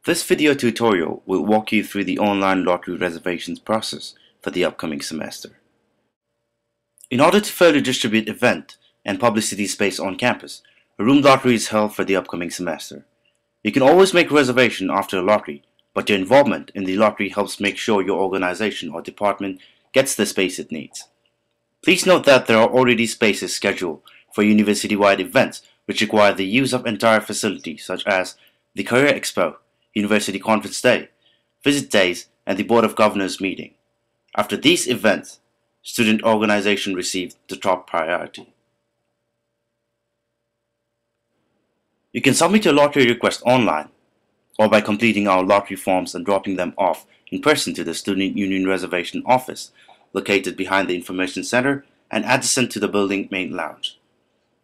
This video tutorial will walk you through the online lottery reservations process for the upcoming semester. In order to fairly distribute event and publicity space on campus, a room lottery is held for the upcoming semester. You can always make a reservation after a lottery, but your involvement in the lottery helps make sure your organization or department gets the space it needs. Please note that there are already spaces scheduled for university-wide events which require the use of entire facilities such as the Career Expo, University Conference Day, Visit Days, and the Board of Governors meeting. After these events, student organization received the top priority. You can submit your lottery request online or by completing our lottery forms and dropping them off in person to the Student Union Reservation office located behind the Information Center and adjacent to the building main lounge.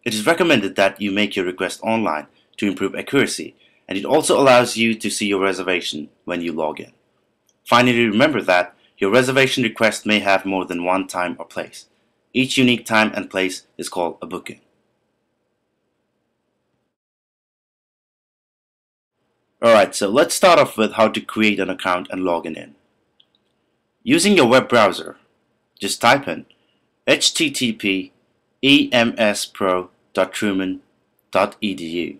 It is recommended that you make your request online to improve accuracy, and it also allows you to see your reservation when you log in. Finally, remember that your reservation request may have more than one time or place. Each unique time and place is called a booking. Alright, so let's start off with how to create an account and log in. Using your web browser, just type in http emspro.truman.edu.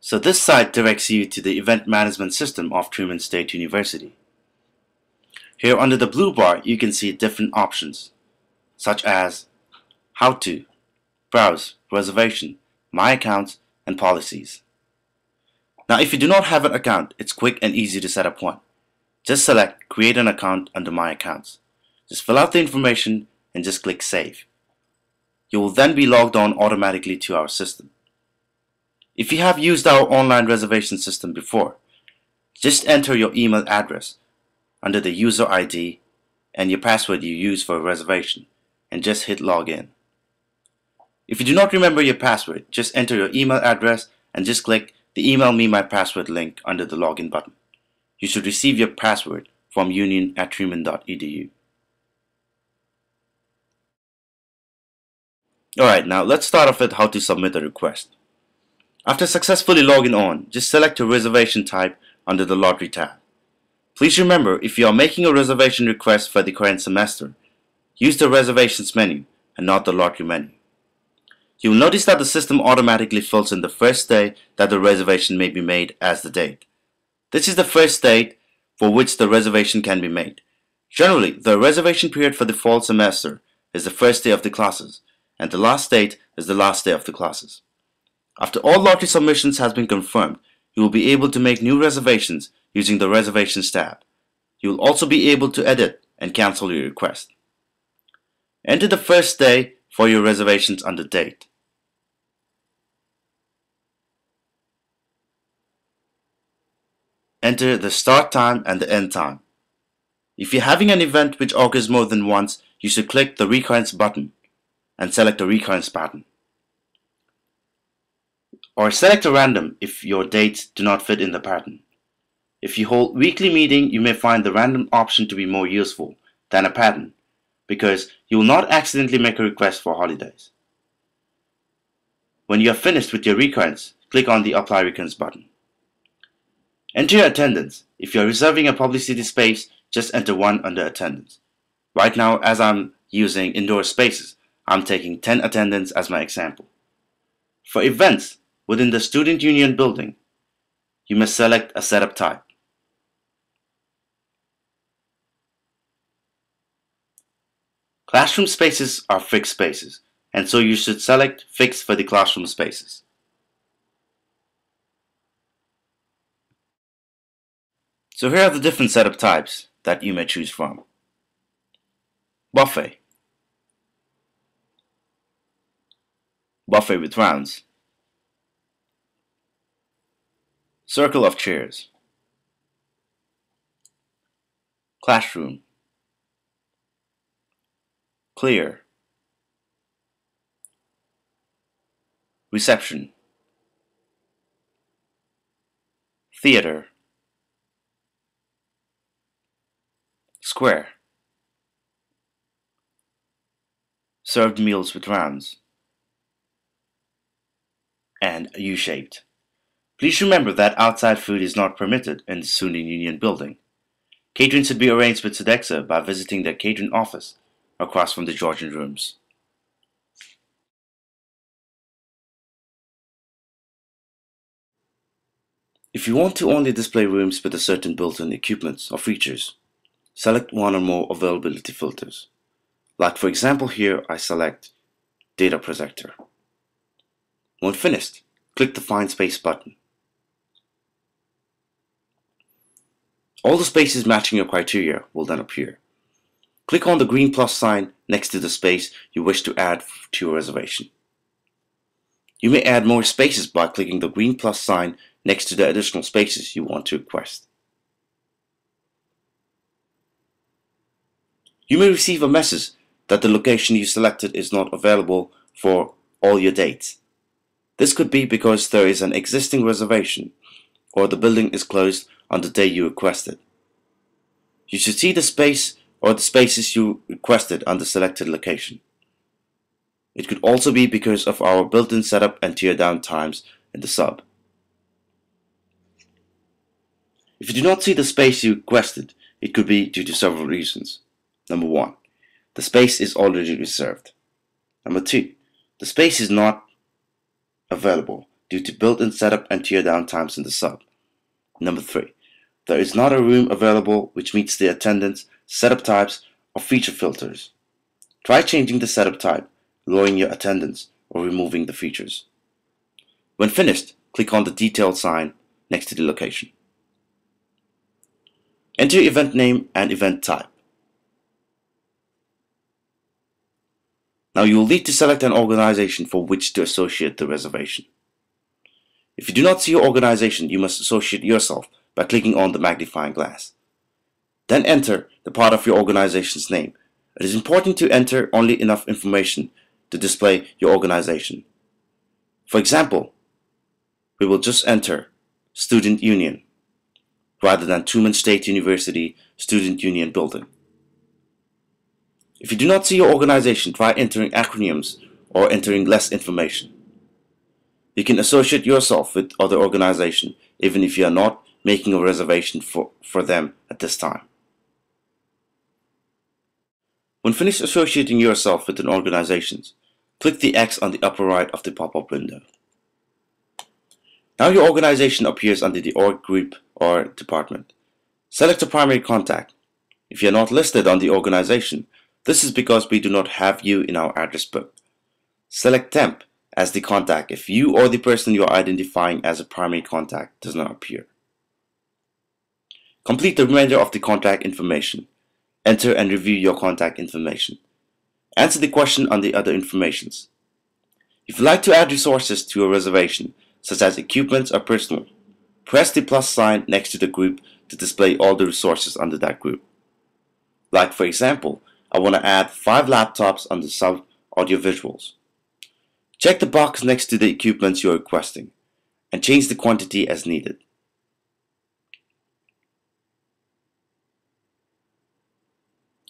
So this site directs you to the event management system of Truman State University. Here under the blue bar you can see different options such as How to, Browse, Reservation, My Accounts, and Policies. Now if you do not have an account, it's quick and easy to set up one. Just select Create an Account under My Accounts. Just fill out the information and just click Save. You will then be logged on automatically to our system. If you have used our online reservation system before, just enter your email address under the user ID and your password you use for a reservation and just hit login. If you do not remember your password, just enter your email address and just click the Email Me My Password link under the login button. You should receive your password from union@truman.edu. Alright, now let's start off with how to submit a request. After successfully logging on, just select your reservation type under the Lottery tab. Please remember, if you are making a reservation request for the current semester, use the Reservations menu and not the Lottery menu. You will notice that the system automatically fills in the first day that the reservation may be made as the date. This is the first date for which the reservation can be made. Generally, the reservation period for the fall semester is the first day of the classes, and the last date is the last day of the classes. After all lottery submissions has been confirmed, you will be able to make new reservations using the Reservations tab. You will also be able to edit and cancel your request. Enter the first day for your reservations under Date. Enter the start time and the end time. If you're having an event which occurs more than once, you should click the Recurrence button and select a recurrence pattern. Or select a random if your dates do not fit in the pattern. If you hold weekly meeting, you may find the random option to be more useful than a pattern because you will not accidentally make a request for holidays. When you are finished with your recurrence, click on the Apply Recurrence button. Enter your attendance. If you are reserving a publicity space, just enter 1 under attendance. Right now, as I'm using indoor spaces, I'm taking 10 attendance as my example. For events within the Student Union building, you must select a setup type. Classroom spaces are fixed spaces, and so you should select Fixed for the classroom spaces. So here are the different setup types that you may choose from. Buffet. Buffet with rounds. Circle of chairs. Classroom. Clear. Reception. Theater. Square. Served meals with rounds. And U-shaped. Please remember that outside food is not permitted in the Student Union building. Catering should be arranged with Sodexo by visiting their catering office across from the Georgian rooms. If you want to only display rooms with a certain built-in equipment or features, select one or more availability filters. Like for example here, I select Data Projector. When finished, click the Find Space button. All the spaces matching your criteria will then appear. Click on the green plus sign next to the space you wish to add to your reservation. You may add more spaces by clicking the green plus sign next to the additional spaces you want to request. You may receive a message that the location you selected is not available for all your dates. This could be because there is an existing reservation or the building is closed on the day you requested. You should see the space or the spaces you requested on the selected location. It could also be because of our built-in setup and teardown times in the sub. If you do not see the space you requested, it could be due to several reasons. Number 1, the space is already reserved. Number 2, the space is not available due to built-in setup and teardown times in the sub. Number 3, there is not a room available which meets the attendance, setup types, or feature filters. Try changing the setup type, lowering your attendance, or removing the features. When finished, click on the detailed sign next to the location. Enter your event name and event type. Now you will need to select an organization for which to associate the reservation. If you do not see your organization, you must associate yourself by clicking on the magnifying glass. Then enter the part of your organization's name. It is important to enter only enough information to display your organization. For example, we will just enter Student Union rather than Truman State University Student Union Building. If you do not see your organization, try entering acronyms or entering less information. You can associate yourself with other organizations even if you are not making a reservation for them at this time. When finished associating yourself with an organization, click the X on the upper right of the pop-up window. Now your organization appears under the org group or department. Select a primary contact. If you are not listed on the organization, this is because we do not have you in our address book. Select temp as the contact if you or the person you are identifying as a primary contact does not appear. Complete the remainder of the contact information. Enter and review your contact information. Answer the question on the other informations. If you'd like to add resources to a reservation, such as equipment or personal, press the plus sign next to the group to display all the resources under that group. Like for example, I want to add 5 laptops on the sub audiovisuals. Check the box next to the equipment you are requesting and change the quantity as needed.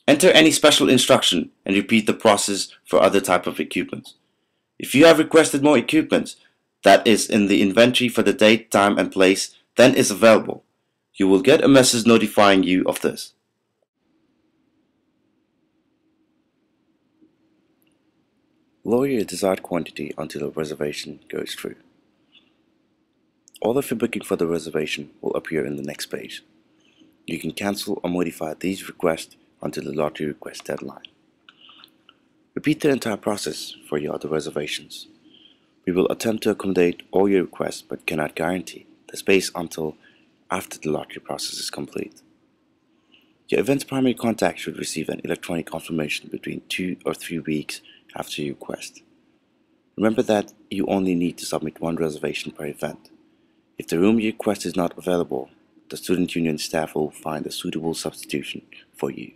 Enter any special instruction and repeat the process for other type of equipment. If you have requested more equipment that is in the inventory for the date, time and place than is available, you will get a message notifying you of this. Lower your desired quantity until the reservation goes through. All of your booking for the reservation will appear in the next page. You can cancel or modify these requests until the lottery request deadline. Repeat the entire process for your other reservations. We will attempt to accommodate all your requests but cannot guarantee the space until after the lottery process is complete. Your event's primary contact should receive an electronic confirmation between 2 or 3 weeks after your request. Remember that you only need to submit 1 reservation per event. If the room you request is not available, the Student Union staff will find a suitable substitution for you.